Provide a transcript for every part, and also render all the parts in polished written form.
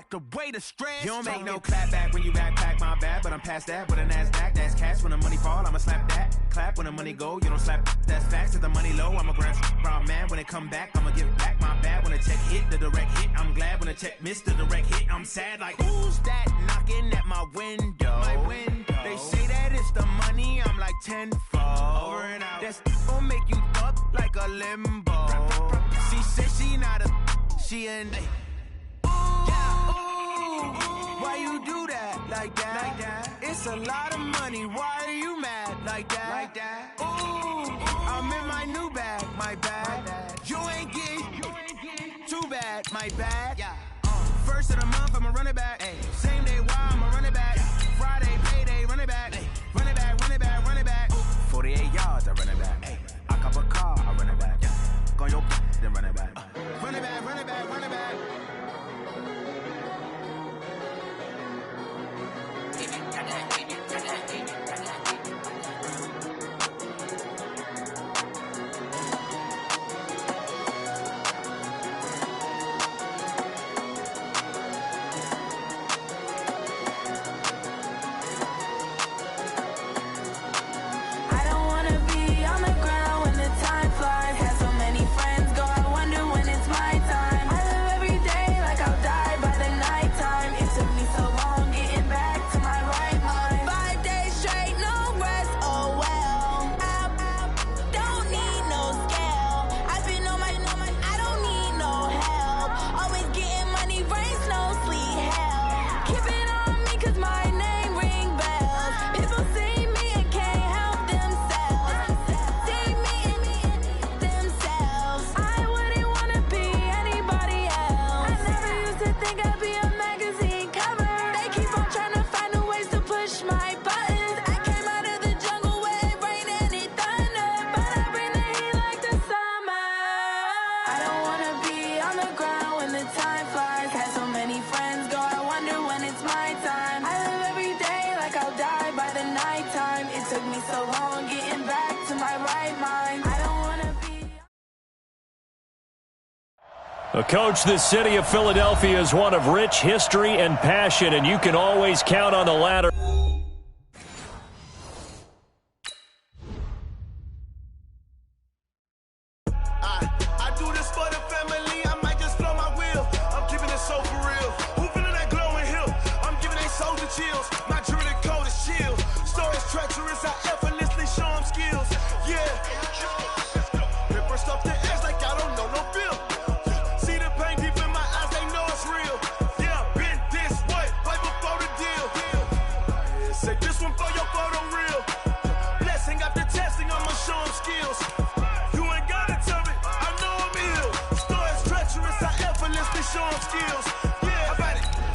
back away the stress. You don't make no clap back when you backpack, my bad, but I'm past that with a NASDAQ. That's cash. When the money fall, I'ma slap that. Clap when the money go, you don't slap. That's facts. If the money low, I'ma grab brown man. When it come back, I'ma give back my bad. When the check hit, the direct hit. I'm glad when the check missed the direct hit. I'm sad like, who's that knocking at my window? They say that it's the money, I'm like tenfold. Over and out. That's gon' make you up like a limbo. She said she not a, she and they. Why you do that like that? It's a lot of money. Why are you mad like that? Ooh, I'm in my new bag, my bad. You ain't getting too bad, my bad. First of the month, I'ma run it back. Same day, why I'ma run it back. Friday, payday, run it back. Run it back, run it back, run it back. 48 yards, I run it back. I cop a car, I run it back. Go on your then run it back. Run it back, run it back, run it back. Coach, the city of Philadelphia is one of rich history and passion, and you can always count on the latter. I do this for the family. I might just blow my wheel. I'm giving it so for real. Who feeling that glowing hill? I'm giving they soldier chills. My jewelry code is chill. Stories treacherous. I effortlessly show them skills. Yeah. Paper stuff to edge like I don't know no bill. Skills. You ain't gotta tell me, I know I'm ill. Stories treacherous, I effortlessly show them skills. Yeah,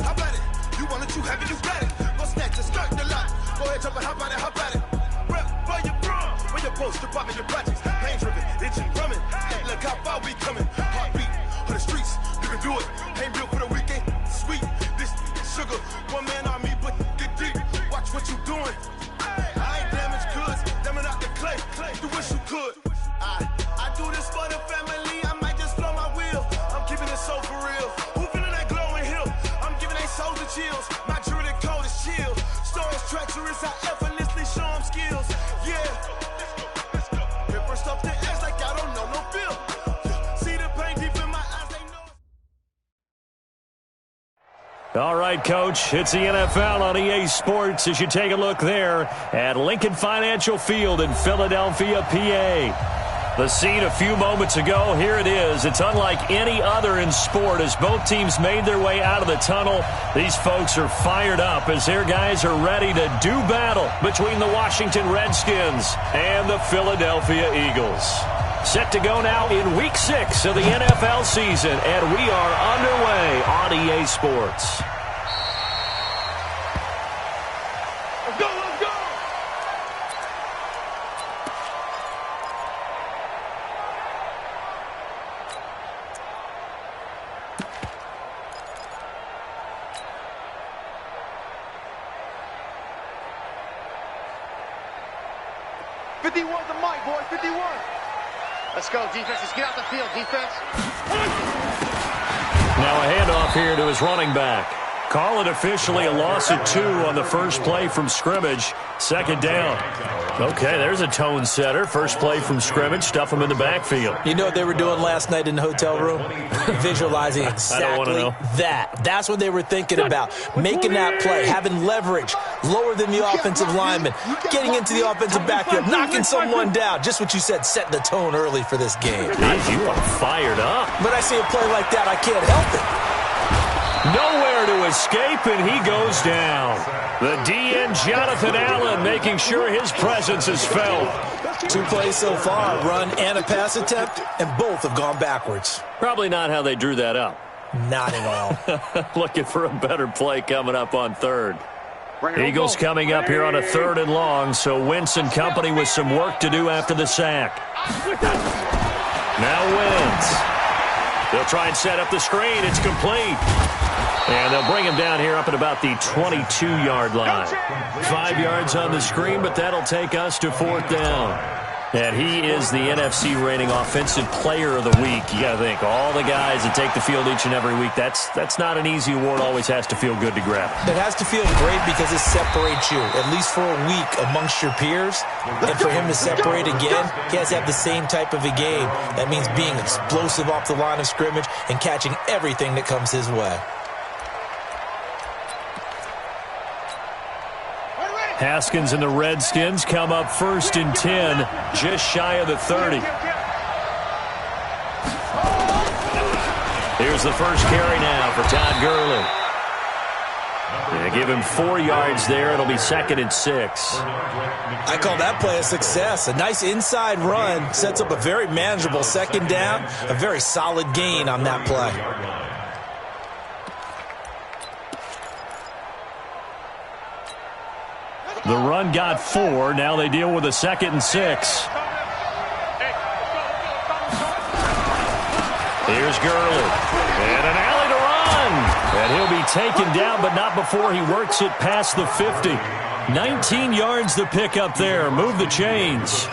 how about it? You want it, you have it, you got it. Go snatch it, skirt the lot. Go ahead, jump it, how about it? Rep for your bro, when you're supposed to pop in your projects. Pain driven, itching, drumming. Hey, look how far we coming. Heartbeat on the streets, you can do it. Ain't built for the weekend, sweet. This sugar, one man army, but get deep. Watch what you doing. I ain't damaged goods, damn out the clay. You wish you could. I do this for the family. I might just blow my wheel. I'm keeping it so for real. Who feeling that glowing hill? I'm giving they soldier chills. My jewelry code is chill. Stories treacherous. I effortlessly show them skills. Yeah. Paper stuff to edge like I don't know no feel. See the pain deep in my eyes. They know. All right, Coach, it's the NFL on EA Sports as you take a look there at Lincoln Financial Field in Philadelphia, PA. The scene a few moments ago, here it is. It's unlike any other in sport as both teams made their way out of the tunnel. These folks are fired up as their guys are ready to do battle between the Washington Redskins and the Philadelphia Eagles. Set to go now in Week 6 of the NFL season, and we are underway on EA Sports. Let's go, let's go! "51's the mic, boys, 51. Let's go, defense. Let's get out the field, defense. Now a handoff here to his running back. Call it officially a loss of 2 on the first play from scrimmage. Second down. Okay, there's a tone setter. First play from scrimmage, stuff him in the backfield. You know what they were doing last night in the hotel room? Visualizing exactly that. That's what they were thinking about. Making that play, having leverage, lower than the offensive lineman, getting into the offensive backfield, knocking someone down. Just what you said, setting the tone early for this game. Jeez, you are fired up. When I see a play like that, I can't help it. Nowhere to escape, and he goes down. The DN, Jonathan Allen, making sure his presence is felt. 2 plays so far, a run and a pass attempt, and both have gone backwards. Probably not how they drew that up. Not at all. Looking for a better play coming up on third. Eagles coming up here on a 3rd and long, so Wentz and company with some work to do after the sack. Now Wentz. They'll try and set up the screen. It's complete. And they'll bring him down here up at about the 22-yard line. 5 yards on the screen, but that'll take us to 4th down. And he is the NFC reigning offensive player of the week. You got to think, all the guys that take the field each and every week, that's not an easy award. Always has to feel good to grab. It has to feel great because it separates you, at least for a week, amongst your peers. And for him to separate again, he has to have the same type of a game. That means being explosive off the line of scrimmage and catching everything that comes his way. Haskins and the Redskins come up 1st and 10, just shy of the 30. Here's the first carry now for Todd Gurley. They give him 4 yards there. It'll be 2nd and 6. I call that play a success. A nice inside run sets up a very manageable 2nd down, a very solid gain on that play. The run got 4. Now they deal with a 2nd and 6. Here's Gurley. And an alley to run. And he'll be taken down, but not before he works it past the 50. 19 yards to pick up there. Move the chains.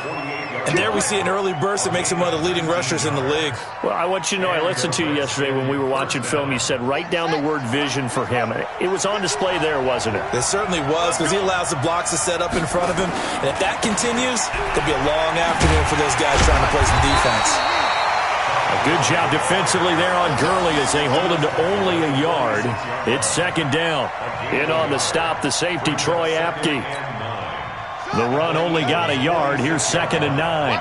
And there we see an early burst that makes him one of the leading rushers in the league. Well, I want you to know, I listened to you yesterday when we were watching film. You said write down the word vision for him. It was on display there, wasn't it? It certainly was, because he allows the blocks to set up in front of him. And if that continues, it'll be a long afternoon for those guys trying to play some defense. A good job defensively there on Gurley as they hold him to only a yard. It's 2nd down. In on the stop, the safety, Troy Apke. The run only got a yard. Here's 2nd and 9.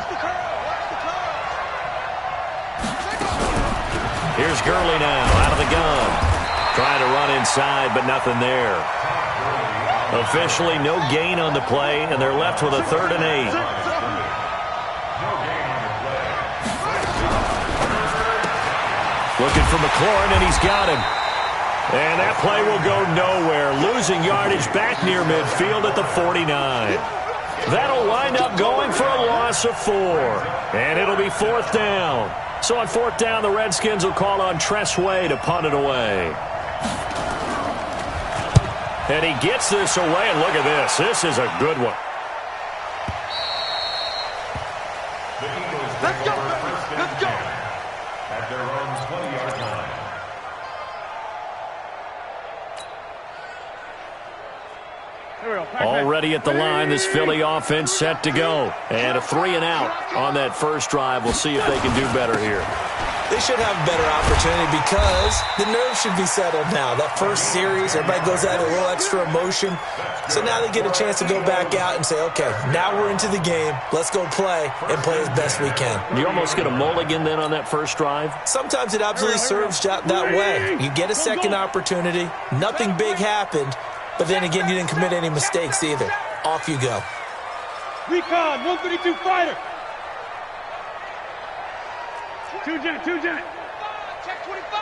Here's Gurley now out of the gun. Trying to run inside, but nothing there. Officially no gain on the play, and they're left with a 3rd and 8. Looking for McLaurin, and he's got him. And that play will go nowhere. Losing yardage back near midfield at the 49. That'll wind up going for a loss of 4. And it'll be 4th down. So on 4th down, the Redskins will call on Tress Way to punt it away. And he gets this away, and look at this. This is a good one. Let's go, let's go. At their own 20-yard line. Already at the line, this Philly offense set to go. And a 3 and out on that first drive. We'll see if they can do better here. They should have a better opportunity because the nerves should be settled now. That first series, everybody goes out with a little extra emotion. So now they get a chance to go back out and say, okay, now we're into the game. Let's go play and play as best we can. You almost get a mulligan then on that first drive? Sometimes it absolutely serves that way. You get a second opportunity. Nothing big happened. But then again, you didn't commit any mistakes either. Off you go. Recon, 132 fighter. Two jet. Check 25.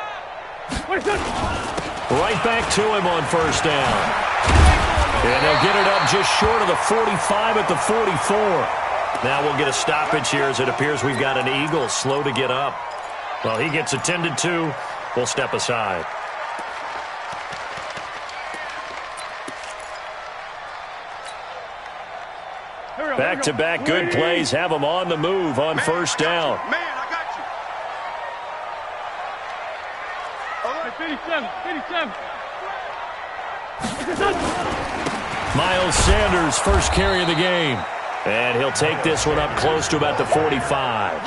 Right back to him on first down. And they'll get it up just short of the 45 at the 44. Now we'll get a stoppage here as it appears we've got an Eagle slow to get up. Well, he gets attended to. We'll step aside. Back-to-back good plays have them on the move on first down. Man, I got you. 87, 87. Miles Sanders, first carry of the game. And he'll take this one up close to about the 45.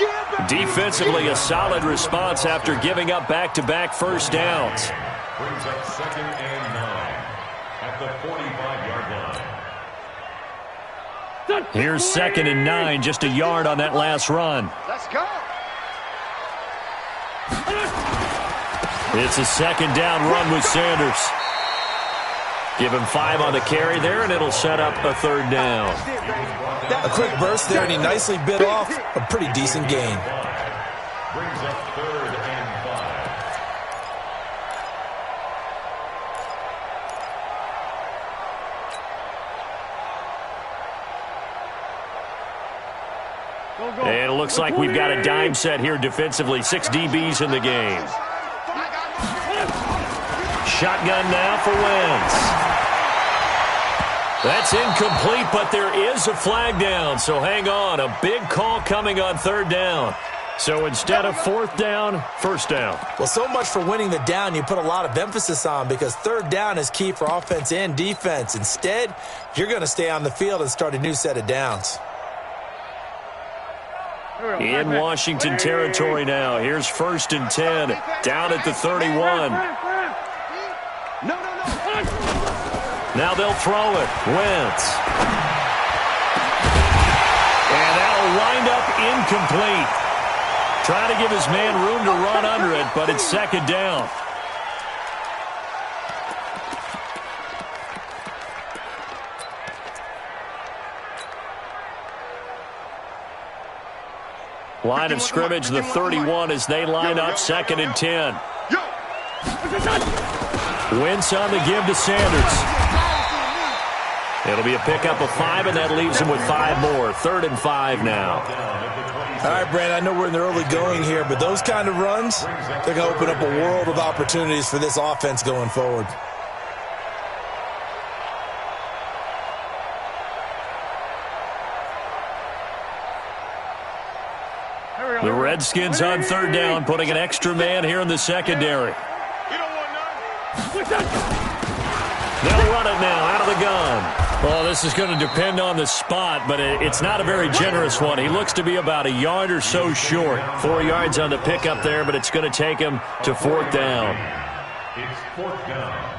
Defensively, a solid response after giving up back-to-back first downs. Brings up 2nd and 9 at the 45-yard line. Here's 2nd and 9, just a yard on that last run. Let's go. It's a 2nd down run with Sanders. Give him 5 on the carry there, and it'll set up a 3rd down. A quick burst there, and he nicely bit off a pretty decent gain. Brings up 3rd and 5. And it looks like we've got a dime set here defensively. 6 DBs in the game. Shotgun now for Wentz. That's incomplete, but there is a flag down, so hang on. A big call coming on 3rd down. So instead of 4th down, 1st down. Well, so much for winning the down you put a lot of emphasis on, because 3rd down is key for offense and defense. Instead, you're going to stay on the field and start a new set of downs. In Washington territory now. Here's 1st and 10, down at the 31. Now they'll throw it. Wentz. And that'll wind up incomplete. Trying to give his man room to run under it, but it's 2nd down. Line of scrimmage, the 31 as they line up 2nd and 10. Wentz on the give to Sanders. It'll be a pickup of 5, and that leaves him with 5 more. 3rd and 5 now. All right, Brand, I know we're in the early going here, but those kind of runs, they're going to open up a world of opportunities for this offense going forward. The Redskins on 3rd down, putting an extra man here in the secondary. They'll run it now out of the gun. Well, this is going to depend on the spot, but it's not a very generous one. He looks to be about a yard or so short. 4 yards on the pickup there, but it's going to take him to 4th down. It's 4th down.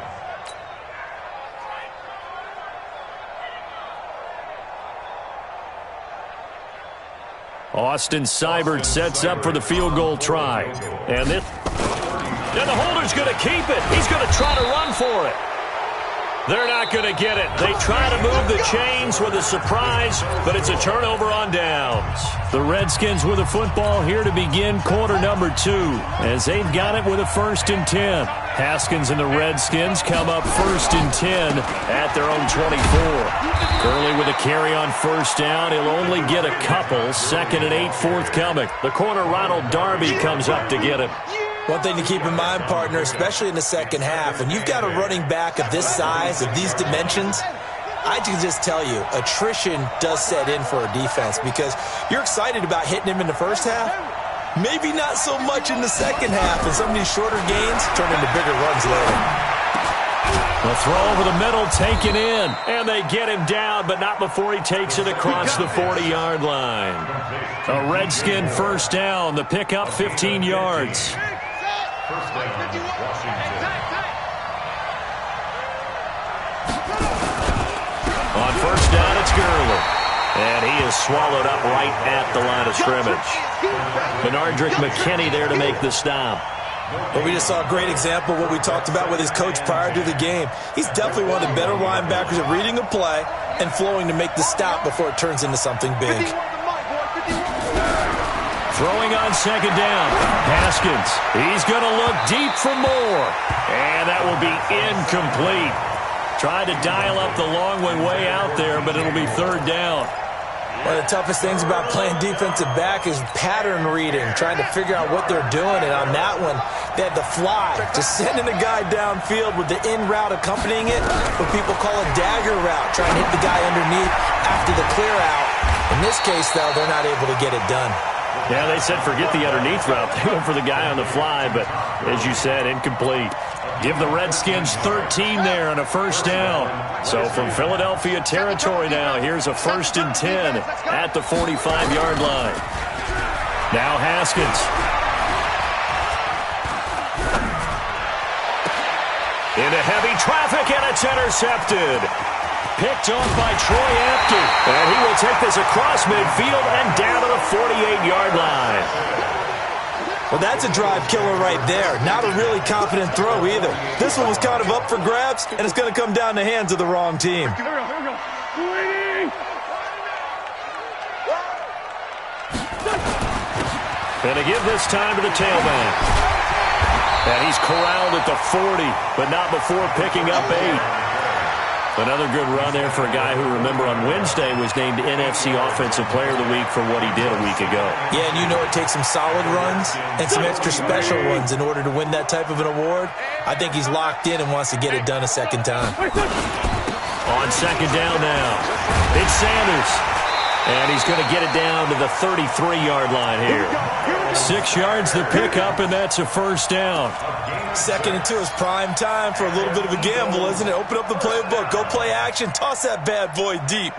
Austin Seibert sets up for the field goal try. And the holder's going to keep it. He's going to try to run for it. They're not going to get it. They try to move the chains with a surprise, but it's a turnover on downs. The Redskins with a football here to begin quarter number 2, as they've got it with a 1st and 10. Haskins and the Redskins come up 1st and 10 at their own 24. Gurley with a carry on 1st down. He'll only get a couple. 2nd and 8 forthcoming. The corner Ronald Darby comes up to get him. One thing to keep in mind, partner, especially in the second half, when you've got a running back of this size, of these dimensions, I can just tell you, attrition does set in for a defense, because you're excited about hitting him in the first half, maybe not so much in the second half, and some of these shorter gains turn into bigger runs later. The throw over the middle taken in, and they get him down, but not before he takes it across the 40-yard line. A Redskin 1st down, the pickup 15 yards. First down, Washington. On 1st down, it's Gurley. And he is swallowed up right at the line of scrimmage. Benardrick McKinney there to make the stop. But we just saw a great example of what we talked about with his coach prior to the game. He's definitely one of the better linebackers at reading a play and flowing to make the stop before it turns into something big. Throwing on 2nd down. Haskins. He's going to look deep for more. And that will be incomplete. Tried to dial up the long one way out there, but it'll be 3rd down. One of the toughest things about playing defensive back is pattern reading, trying to figure out what they're doing. And on that one, they had the fly, just sending a guy downfield with the in route accompanying it, what people call a dagger route, trying to hit the guy underneath after the clear out. In this case, though, they're not able to get it done. Yeah, they said forget the underneath route. They went for the guy on the fly, but as you said, incomplete. Give the Redskins 13 there and a first down. So from Philadelphia territory now, here's a 1st and 10 at the 45-yard line. Now Haskins. Into heavy traffic, and it's intercepted. Picked off by Troy Apter. And he will take this across midfield and down to the 48-yard line. Well, that's a drive killer right there. Not a really confident throw either. This one was kind of up for grabs, and it's going to come down the hands of the wrong team. Here we go. And to give this time to the tailback. And he's corralled at the 40, but not before picking up 8. Another good run there for a guy who, remember, on Wednesday was named NFC Offensive Player of the Week for what he did a week ago. Yeah, and you know it takes some solid runs and some extra special ones in order to win that type of an award. I think he's locked in and wants to get it done a second time. On second down now, it's Sanders. And he's going to get it down to the 33-yard line here. 6 yards the pickup, and that's a first down. 2nd and 2 is prime time for a little bit of a gamble, isn't it? Open up the playbook, go play action, toss that bad boy deep.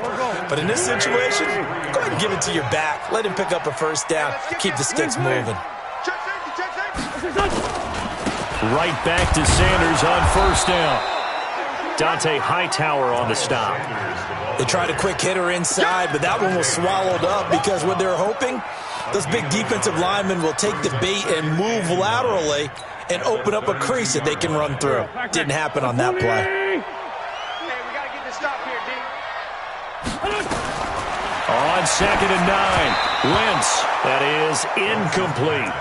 But in this situation, go ahead and give it to your back. Let him pick up a first down. Keep the sticks moving. Right back to Sanders on first down. Dante Hightower on the stop. They tried a quick hitter inside, but that one was swallowed up because what they're hoping, those big defensive linemen will take the bait and move laterally and open up a crease that they can run through. Didn't happen on that play. Hey, we got to get this stop here, D. On 2nd and 9, Wentz. That is incomplete.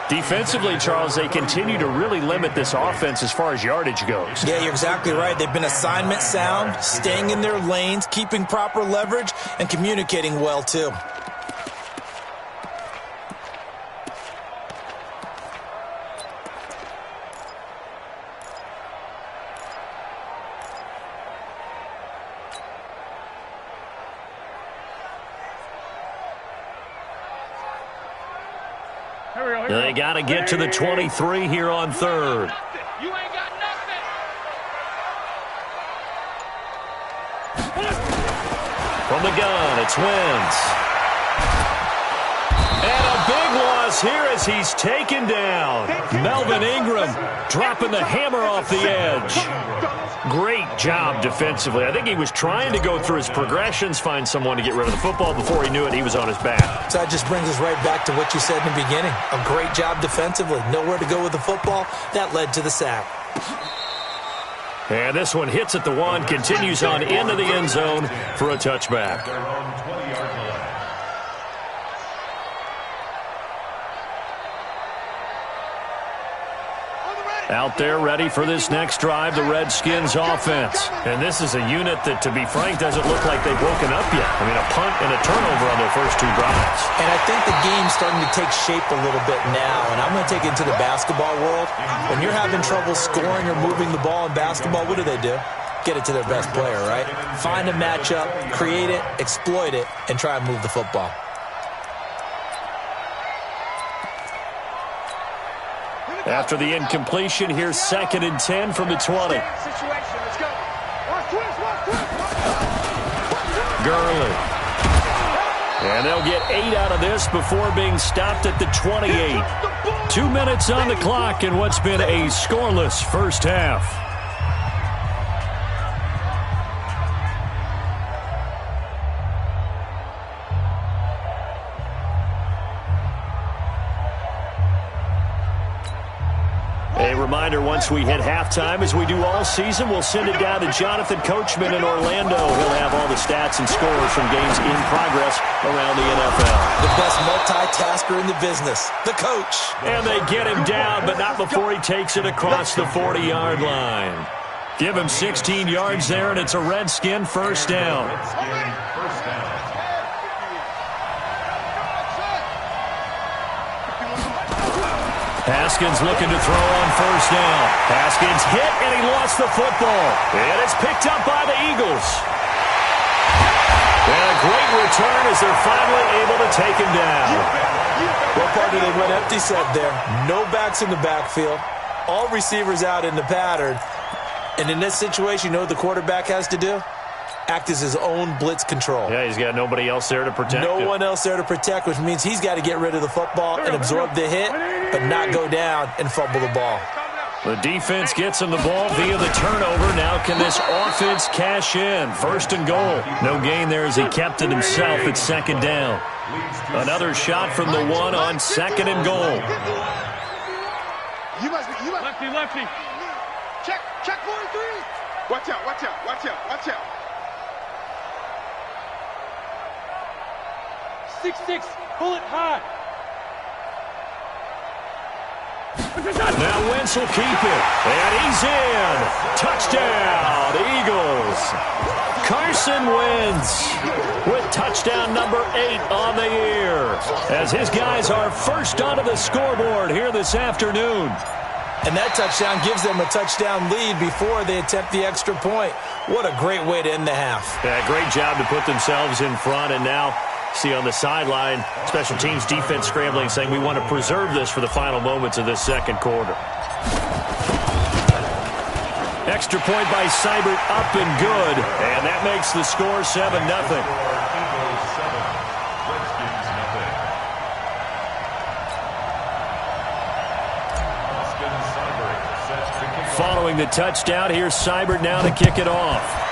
Defensively, Charles, they continue to really limit this offense as far as yardage goes. Yeah, you're exactly right. They've been assignment sound, staying in their lanes, keeping proper leverage, and communicating well, too. They got to get to the 23 here on 3rd. You ain't got nothing. From the gun, it's Wentz. And a big loss here as he's taken down. Melvin Ingram dropping the hammer off the edge. Great job defensively. I think he was trying to go through his progressions, find someone to get rid of the football. Before he knew it, he was on his back. So that just brings us right back to what you said in the beginning. A great job defensively. Nowhere to go with the football. That led to the sack. And this one hits at the 1, continues on into the end zone for a touchback. Out there ready for this next drive, the Redskins offense. And this is a unit that, to be frank, doesn't look like they've woken up yet. I mean, a punt and a turnover on their first 2 drives. And I think the game's starting to take shape a little bit now, and I'm going to take it into the basketball world. When you're having trouble scoring or moving the ball in basketball, what do? Get it to their best player, right? Find a matchup, create it, exploit it, and try and move the football. After the incompletion, here's 2nd and 10 from the 20. Gurley. And they'll get 8 out of this before being stopped at the 28. 2 minutes on the clock in what's been a scoreless first half. A reminder, once we hit halftime, as we do all season, we'll send it down to Jonathan Coachman in Orlando. He'll have all the stats and scores from games in progress around the NFL. The best multitasker in the business, the coach. And they get him down, but not before he takes it across the 40-yard line. Give him 16 yards there, and it's a Redskin first down. Haskins looking to throw on first down. Haskins hit, and he lost the football. And it's picked up by the Eagles. And a great return as they're finally able to take him down. What part did they went empty set there? No backs in the backfield. All receivers out in the pattern. And in this situation, you know what the quarterback has to do? Act as his own blitz control. Yeah, he's got nobody else there to protect him. No one else there to protect, which means he's got to get rid of the football and absorb the hit, but not go down and fumble the ball. The defense gets him the ball via the turnover. Now can this offense cash in? First and goal. No gain there as he kept it himself at second down. Another shot from the one on second and goal. Lefty. Check 43. Watch out. 6-6, pull it high. Now Wentz will keep it. And he's in. Touchdown, Eagles. Carson Wentz with touchdown number 8 on the year, as his guys are first onto the scoreboard here this afternoon. And that touchdown gives them a touchdown lead before they attempt the extra point. What a great way to end the half. Yeah, great job to put themselves in front, and now see on the sideline, special teams defense scrambling, saying we want to preserve this for the final moments of this second quarter. Extra point by Seibert, up and good, and that makes the score 7-0. Following the touchdown, here's Seibert now to kick it off.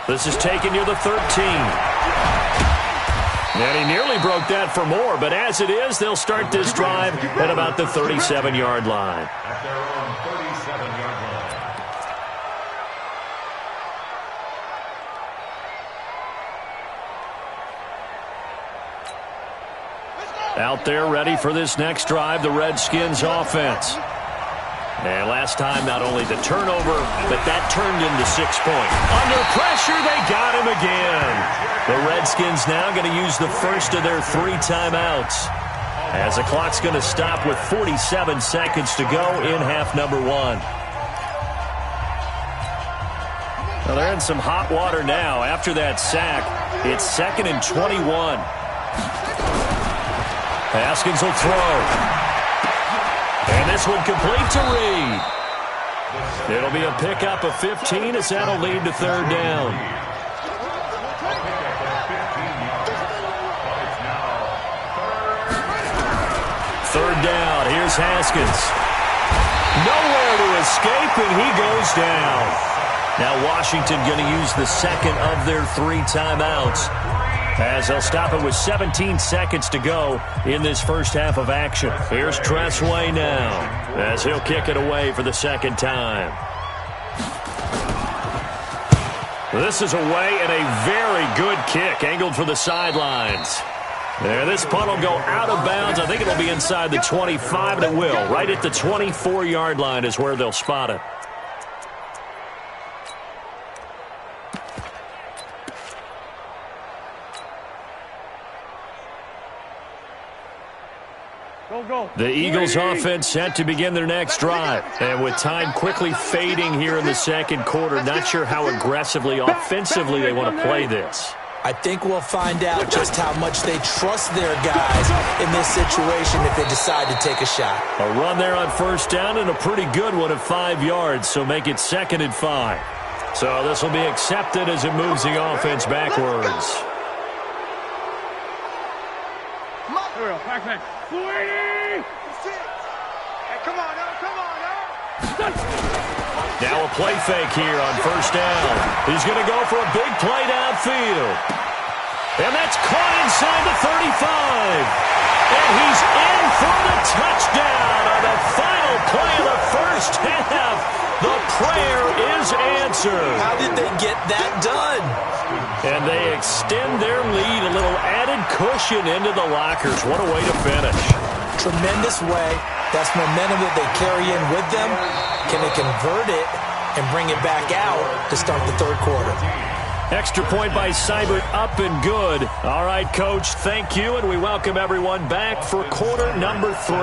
This is taken near the 13. And he nearly broke that for more, but as it is, they'll start this drive at about the 37-yard line. At their own 37-yard line. Out there ready for this next drive, the Redskins offense. And last time, not only the turnover, but that turned into 6 points. Under pressure, they got him again. The Redskins now going to use the first of their 3 timeouts, as the clock's going to stop with 47 seconds to go in half number 1. Well, they're in some hot water now. After that sack, it's 2nd and 21. Haskins will throw. And this one complete to Reed. It'll be a pickup of 15 as that'll lead to third down. Third down. Here's Haskins. Nowhere to escape, and he goes down. Now Washington going to use the second of their 3 timeouts, as they'll stop it with 17 seconds to go in this first half of action. Here's Tressway now, as he'll kick it away for the second time. This is away, and a very good kick, angled for the sidelines. There, this punt will go out of bounds. I think it'll be inside the 25, and it will. Right at the 24-yard line is where they'll spot it. The Eagles offense set to begin their next drive. And with time quickly fading here in the second quarter, not sure how aggressively, offensively they want to play this. I think we'll find out just how much they trust their guys in this situation if they decide to take a shot. A run there on first down, and a pretty good one at 5 yards, so make it 2nd and 5. So this will be accepted as it moves the offense backwards. Now a play fake here on first down. He's going to go for a big play downfield. And that's caught inside the 35. And he's in for the touchdown on the final play of the first half. The prayer is answered. How did they get that done? And they extend their lead, a little added cushion into the lockers. What a way to finish. Tremendous way. That's momentum that they carry in with them. Can they convert it and bring it back out to start the third quarter? Extra point by Seibert, up and good. All right, Coach, thank you, and we welcome everyone back for quarter number 3.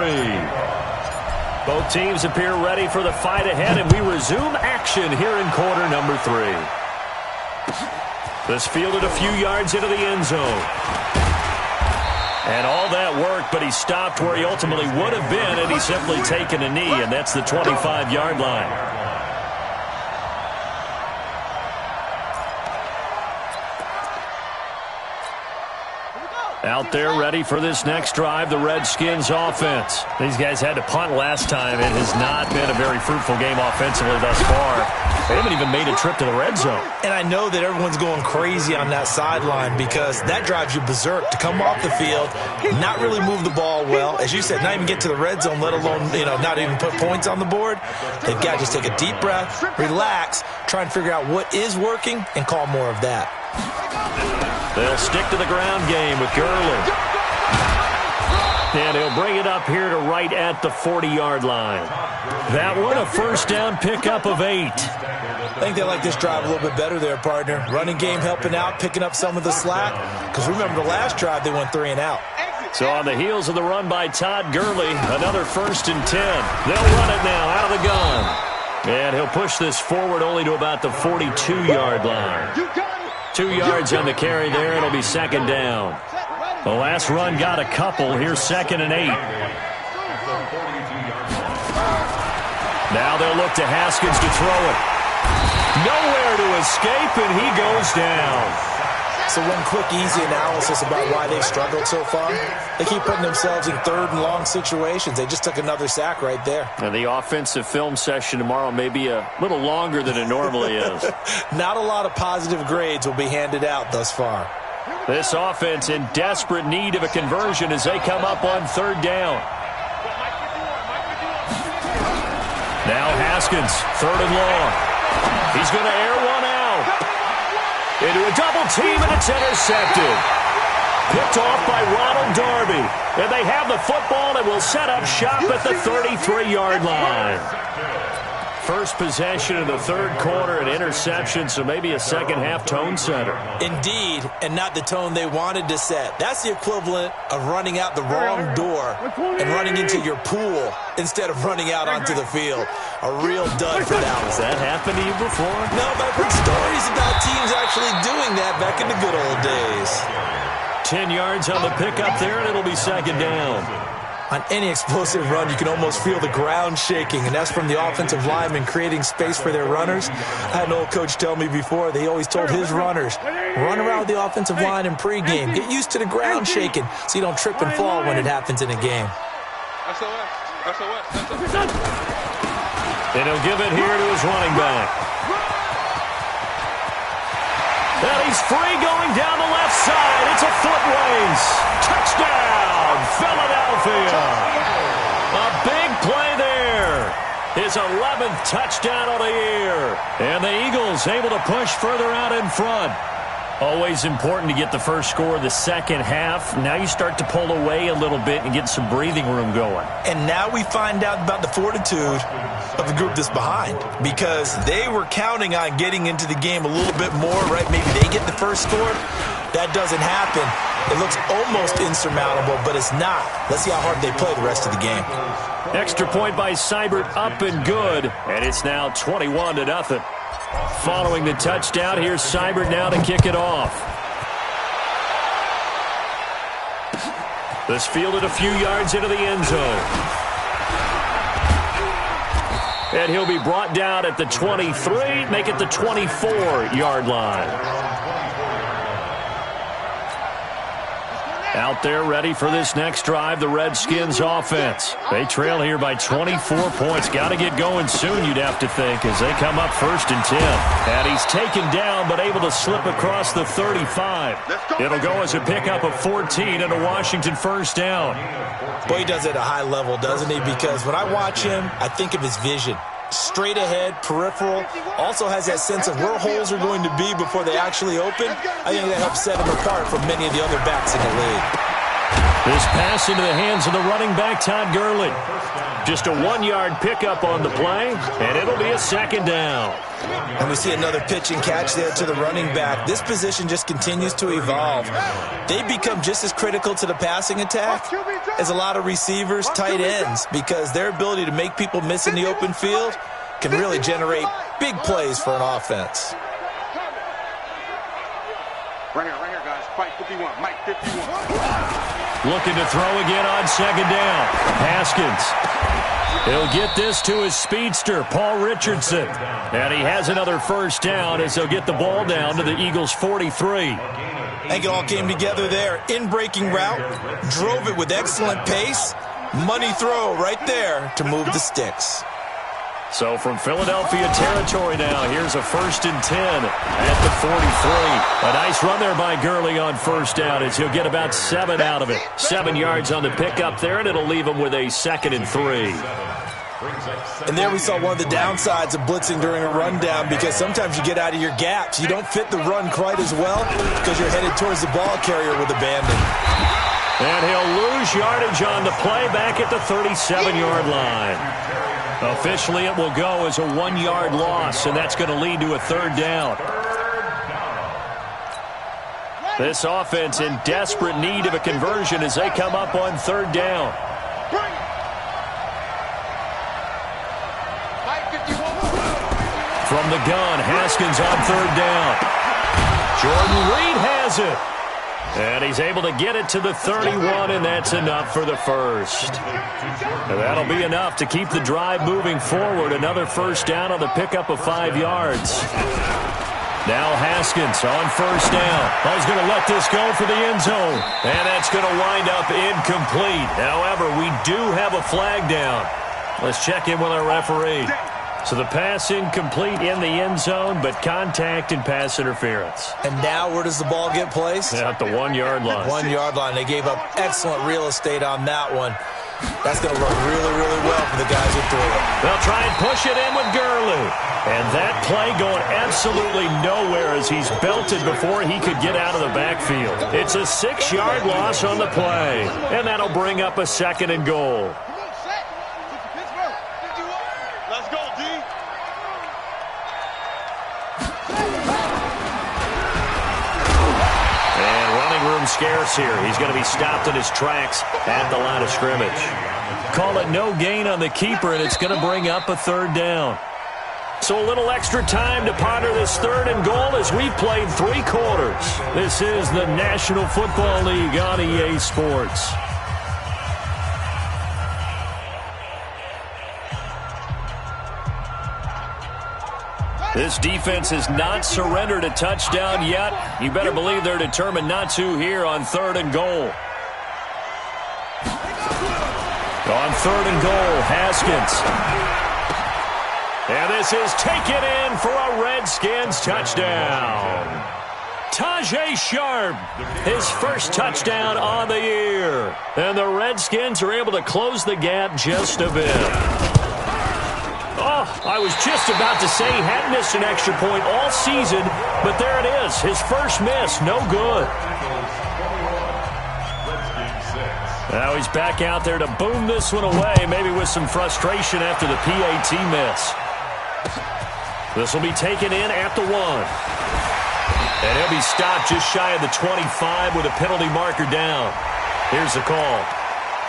Both teams appear ready for the fight ahead, and we resume action here in quarter number 3. This fielded a few yards into the end zone. And all that worked, but he stopped where he ultimately would have been, and he's simply taken a knee, and that's the 25-yard line. Out there ready for this next drive, the Redskins offense. These guys had to punt last time. It has not been a very fruitful game offensively thus far. They haven't even made a trip to the red zone. And I know that everyone's going crazy on that sideline because that drives you berserk to come off the field, not really move the ball well. As you said, not even get to the red zone, let alone, not even put points on the board. They've got to just take a deep breath, relax, try and figure out what is working, and call more of that. They'll stick to the ground game with Gurley. And he'll bring it up here to right at the 40-yard line. That one, a first down pickup of 8. I think they like this drive a little bit better there, partner. Running game helping out, picking up some of the slack. Because remember, the last drive, they went 3 and out. So on the heels of the run by Todd Gurley, another 1st and 10. They'll run it now out of the gun. And he'll push this forward only to about the 42-yard line. 2 yards on the carry there. It'll be 2nd down. The last run got a couple. Here's 2nd and 8. Now they'll look to Haskins to throw it. Nowhere to escape, and he goes down. So one quick, easy analysis about why they've struggled so far. They keep putting themselves in 3rd and long situations. They just took another sack right there. And the offensive film session tomorrow may be a little longer than it normally is. Not a lot of positive grades will be handed out thus far. This offense in desperate need of a conversion as they come up on 3rd down. Now Haskins, 3rd and long. He's going to air one out. Into a double team, and it's intercepted. Picked off by Ronald Darby. And they have the football and will set up shop at the 33-yard line. First possession in the 3rd quarter, an interception, so maybe a second-half tone setter. Indeed, and not the tone they wanted to set. That's the equivalent of running out the wrong door and running into your pool instead of running out onto the field. A real dud for that one. Has that happened to you before? No, but I've heard stories about teams actually doing that back in the good old days. 10 yards on the pickup there, and it'll be 2nd down. On any explosive run, you can almost feel the ground shaking, and that's from the offensive linemen creating space for their runners. I had an old coach tell me before, they always told his runners, run around with the offensive line in pregame. Get used to the ground shaking so you don't trip and fall when it happens in a game. And he'll give it here to his running back. And he's free going down the left side. It's a foot race. Touchdown, Philadelphia. A big play there. His 11th touchdown of the year. And the Eagles able to push further out in front. Always important to get the first score of the second half. Now you start to pull away a little bit and get some breathing room going. And now we find out about the fortitude of the group that's behind, because they were counting on getting into the game a little bit more, right? Maybe they get the first score. That doesn't happen. It looks almost insurmountable, but it's not. Let's see how hard they play the rest of the game. Extra point by Seibert, up and good, and it's now 21-0. Following the touchdown, here's Seibert now to kick it off. This fielded a few yards into the end zone. And he'll be brought down at the 23, make it the 24-yard line. Out there ready for this next drive, the Redskins offense. They trail here by 24 points. Got to get going soon, you'd have to think, as they come up 1st and 10. And he's taken down, but able to slip across the 35. It'll go as a pickup of 14 and a Washington first down. Boy, he does it at a high level, doesn't he? Because when I watch him, I think of his vision. Straight ahead, peripheral, also has that sense of where holes are going to be before they actually open. I think that helps set him apart from many of the other backs in the league. This pass into the hands of the running back, Todd Gurley. Just a 1-yard pickup on the play, and it'll be a 2nd down. And we see another pitch and catch there to the running back. This position just continues to evolve. They become just as critical to the passing attack as a lot of receivers, tight ends, because their ability to make people miss in the open field can really generate big plays for an offense. Right here, guys. Fight 51. Mike 51. Looking to throw again on second down. Haskins. He'll get this to his speedster, Paul Richardson. And he has another first down as he'll get the ball down to the Eagles' 43. I think it all came together there. In-breaking route, drove it with excellent pace. Money throw right there to move the sticks. So from Philadelphia territory now, here's a 1st and 10 at the 43. A nice run there by Gurley on first down as he'll get about 7 out of it. 7 yards on the pickup there, and it'll leave him with a 2nd and 3. And there we saw one of the downsides of blitzing during a rundown, because sometimes you get out of your gaps. You don't fit the run quite as well because you're headed towards the ball carrier with abandon. And he'll lose yardage on the play back at the 37-yard line. Officially, it will go as a 1-yard loss, and that's going to lead to a 3rd down. This offense in desperate need of a conversion as they come up on 3rd down. From the gun, Haskins on 3rd down. Jordan Reed has it. And he's able to get it to the 31, and that's enough for the first. And that'll be enough to keep the drive moving forward. Another first down on the pickup of 5 yards. Now Haskins on first down. He's going to let this go for the end zone. And that's going to wind up incomplete. However, we do have a flag down. Let's check in with our referee. So the pass incomplete in the end zone, but contact and pass interference. And now where does the ball get placed? At the 1-yard line. 1-yard line. They gave up excellent real estate on that one. That's going to work really, really well for the guys who threw it. They'll try and push it in with Gurley. And that play going absolutely nowhere as he's belted before he could get out of the backfield. It's a 6-yard loss on the play. And that'll bring up a 2nd and goal. Scarce here. He's going to be stopped in his tracks at the line of scrimmage. Call it no gain on the keeper, and it's going to bring up a 3rd down. So a little extra time to ponder this 3rd and goal as we've played 3 quarters. This is the National Football League on EA Sports. This defense has not surrendered a touchdown yet. You better believe they're determined not to here on 3rd and goal. On 3rd and goal, Haskins. And this is taken in for a Redskins touchdown. Tajay Sharp, his first touchdown on the year. And the Redskins are able to close the gap just a bit. Oh, I was just about to say he hadn't missed an extra point all season, but there it is. His first miss, no good. Now he's back out there to boom this one away, maybe with some frustration after the PAT miss. This will be taken in at the 1. And he'll be stopped just shy of the 25 with a penalty marker down. Here's the call.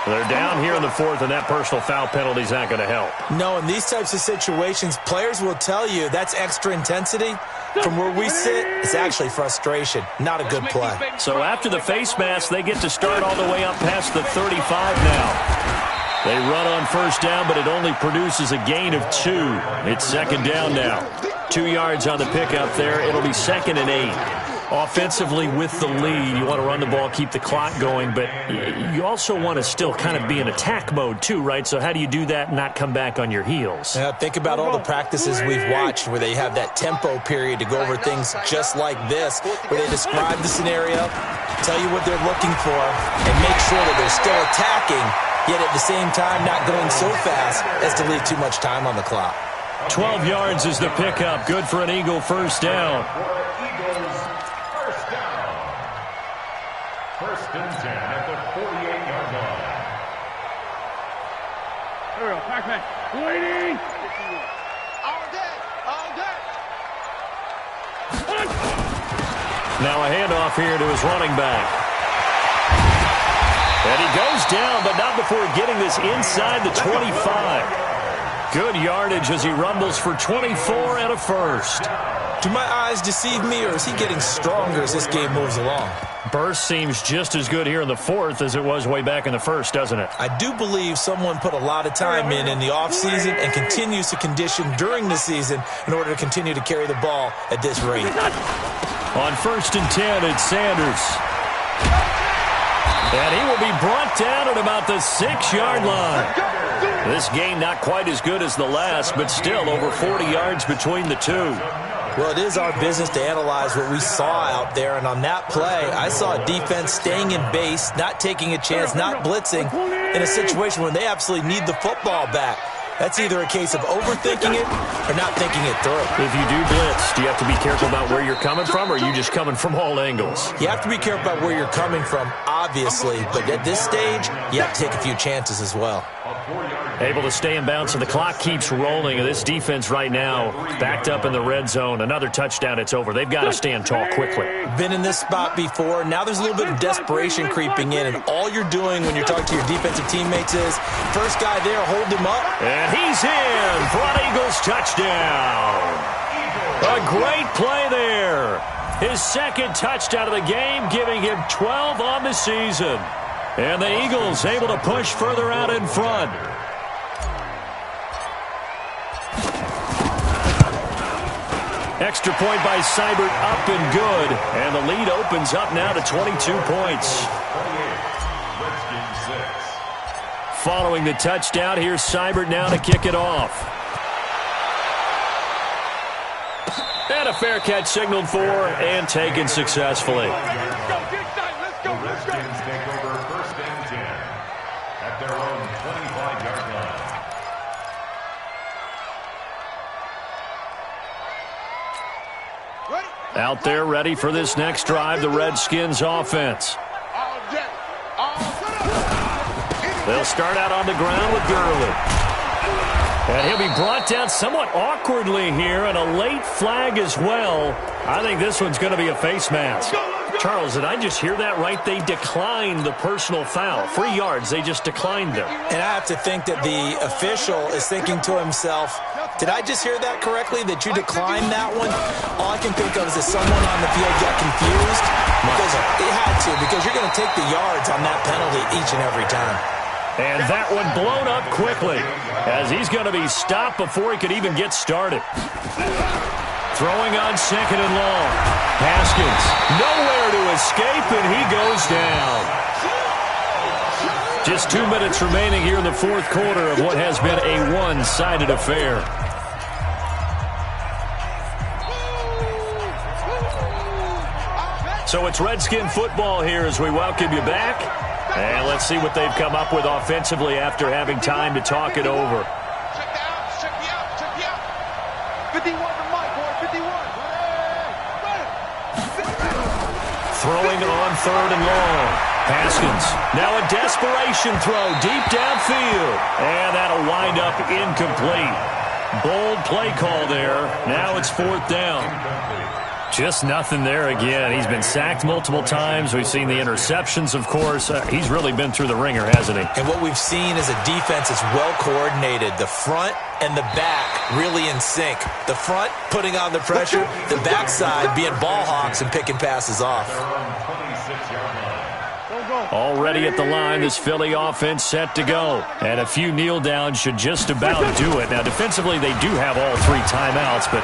They're down here in the 4th, and that personal foul penalty is not going to help. No, in these types of situations, players will tell you that's extra intensity. From where we sit, it's actually frustration. Not a good play. So after the face mask, they get to start all the way up past the 35 now. They run on first down, but it only produces a gain of 2. It's 2nd down now. 2 yards on the pickup there. It'll be 2nd and 8. Offensively with the lead, you want to run the ball, keep the clock going, but you also want to still kind of be in attack mode too, right? So how do you do that and not come back on your heels? Yeah, think about all the practices we've watched where they have that tempo period to go over things just like this, where they describe the scenario, tell you what they're looking for, and make sure that they're still attacking, yet at the same time not going so fast as to leave too much time on the clock. 12 yards is the pickup. Good for an Eagle first down. First and 10 at the 48-yard line. Here we go, back. Waiting. All day. Now a handoff here to his running back. And he goes down, but not before getting this inside the 25. Good yardage as he rumbles for 24 and a first. Do my eyes deceive me, or is he getting stronger as this game moves along? Burst seems just as good here in the fourth as it was way back in the first, doesn't it? I do believe someone put a lot of time in the offseason and continues to condition during the season in order to continue to carry the ball at this rate. On 1st and 10, it's Sanders. And he will be brought down at about the 6-yard line. This game not quite as good as the last, but still over 40 yards between the two. Well, it is our business to analyze what we saw out there, and on that play, I saw a defense staying in base, not taking a chance, not blitzing, in a situation where they absolutely need the football back. That's either a case of overthinking it or not thinking it through. If you do blitz, do you have to be careful about where you're coming from, or are you just coming from all angles? You have to be careful about where you're coming from, obviously, but at this stage, you have to take a few chances as well. Able to stay in bounds, so the clock keeps rolling. This defense right now backed up in the red zone. Another touchdown, it's over. They've got to stand tall quickly. Been in this spot before. Now there's a little bit of desperation creeping in, and all you're doing when you're talking to your defensive teammates is, first guy there, hold him up. And he's in for an Eagles touchdown. A great play there. His second touchdown of the game, giving him 12 on the season. And the Eagles able to push further out in front. Extra point by Seibert, up and good. And the lead opens up now to 22 points. Following the touchdown, here's Seibert now to kick it off. And a fair catch signaled for and taken successfully. Let's go. Redskins take over 1st and 10 at their own 25-yard line. Out there ready for this next drive, the Redskins offense. They'll start out on the ground with Gurley. And he'll be brought down somewhat awkwardly here, and a late flag as well. I think this one's going to be a face mask. Charles, did I just hear that right? They declined the personal foul. 3 yards, they just declined them. And I have to think that the official is thinking to himself, did I just hear that correctly, that you declined that one? All I can think of is that someone on the field got confused. Because it had to, because you're going to take the yards on that penalty each and every time. And that one blown up quickly, as he's going to be stopped before he could even get started. Throwing on 2nd and long. Haskins, nowhere to escape, and he goes down. Just 2 minutes remaining here in the fourth quarter of what has been a one-sided affair. So it's Redskin football here as we welcome you back. And let's see what they've come up with offensively after having time to talk it over. Check me out. 51 for Mike, boy, 51. Throwing on 3rd and long. Haskins, now a desperation throw deep downfield. And that'll wind up incomplete. Bold play call there. Now it's 4th down. Just nothing there again. He's been sacked multiple times. We've seen the interceptions, of course. He's really been through the ringer, hasn't he? And what we've seen is a defense that's well coordinated. The front and the back really in sync. The front putting on the pressure, the backside being ball hawks and picking passes off. Already at the line, this Philly offense set to go. And a few kneel downs should just about do it. Now, defensively, they do have all 3 timeouts, but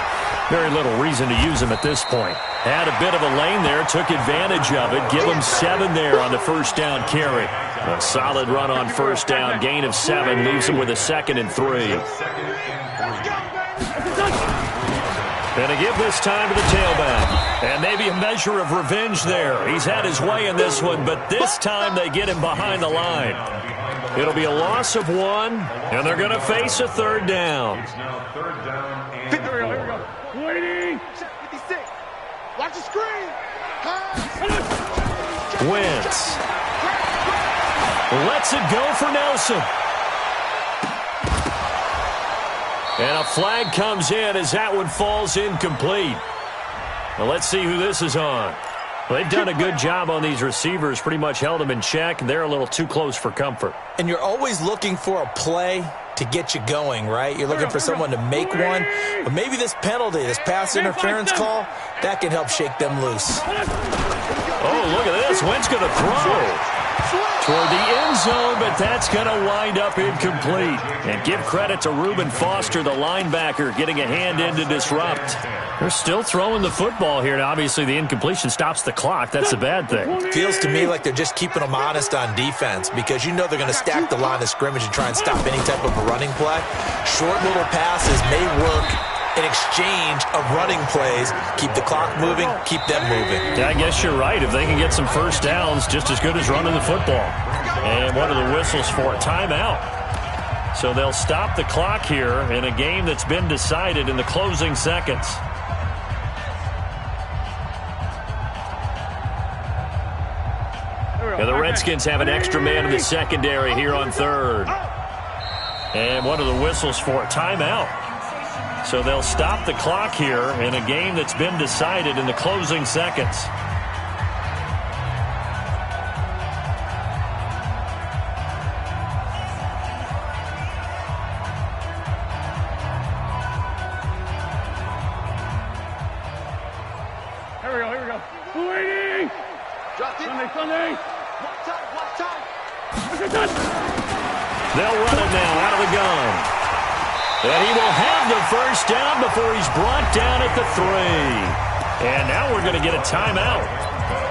very little reason to use them at this point. Had a bit of a lane there, took advantage of it. Give them 7 there on the 1st down carry. A solid run on 1st down, gain of 7, leaves them with a 2nd and 3. And to give this time to the tailback. And maybe a measure of revenge there. He's had his way in this one, but this time they get him behind the line. It'll be a loss of 1, and they're going to face a 3rd down. Here we go. Waiting. 56. Watch the screen. Wentz lets it go for Nelson. And a flag comes in as that one falls incomplete. Now let's see who this is on. Well, they've done a good job on these receivers, pretty much held them in check. They're a little too close for comfort. And you're always looking for a play to get you going, right? You're looking for someone to make one. But maybe this penalty, this pass interference call, that can help shake them loose. Oh, look at this. Wentz going to throw toward the end zone, but that's going to wind up incomplete. And give credit to Reuben Foster, the linebacker, getting a hand in to disrupt. They're still throwing the football here. Now, obviously, the incompletion stops the clock. That's a bad thing. Feels to me like they're just keeping them honest on defense because you know they're going to stack the line of scrimmage and try and stop any type of a running play. Short little passes may work in exchange of running plays. Keep the clock moving, keep them moving. Yeah, I guess you're right. If they can get some first downs, just as good as running the football. And what are the whistles for? Timeout. So they'll stop the clock here in a game that's been decided in the closing seconds. And the Redskins have an extra man in the secondary here on third. And what are the whistles for? Timeout. So they'll stop the clock here in a game that's been decided in the closing seconds. Here we go. Waiting! Sunday! One time! They'll run it now out of the gun. And he will have the first down before he's brought down at the 3. And now we're going to get a timeout.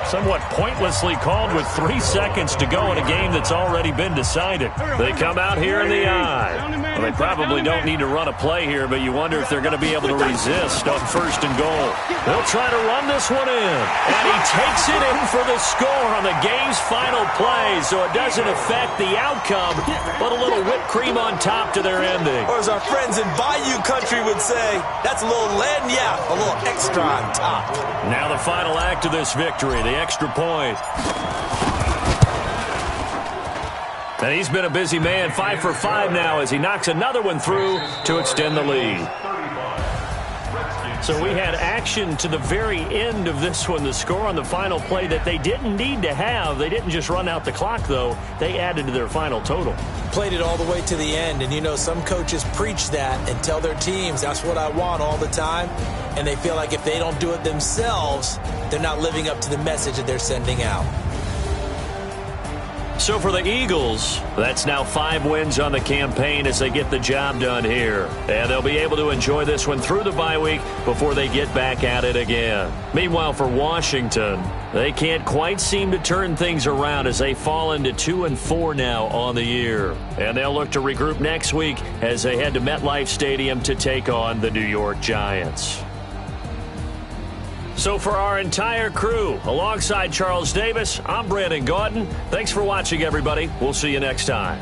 Somewhat pointlessly called with 3 seconds to go in a game that's already been decided. They come out here in the eye. Well, they probably don't need to run a play here, but you wonder if they're going to be able to resist on first and goal. They'll try to run this one in. And he takes it in for the score on the game's final play, so it doesn't affect the outcome, but a little whipped cream on top to their ending. Or as our friends in Bayou Country would say, that's a little lagniappe, a little extra on top. Now the final act of this victory, the extra point. And he's been a busy man, 5 for 5 now as he knocks another one through to extend the lead. So we had action to the very end of this one, the score on the final play that they didn't need to have. They didn't just run out the clock, though. They added to their final total. Played it all the way to the end, and you know some coaches preach that and tell their teams, that's what I want all the time, and they feel like if they don't do it themselves, they're not living up to the message that they're sending out. So for the Eagles, that's now 5 wins on the campaign as they get the job done here. And they'll be able to enjoy this one through the bye week before they get back at it again. Meanwhile, for Washington, they can't quite seem to turn things around as they fall into 2-4 now on the year. And they'll look to regroup next week as they head to MetLife Stadium to take on the New York Giants. So for our entire crew, alongside Charles Davis, I'm Brandon Gaudin. Thanks for watching, everybody. We'll see you next time.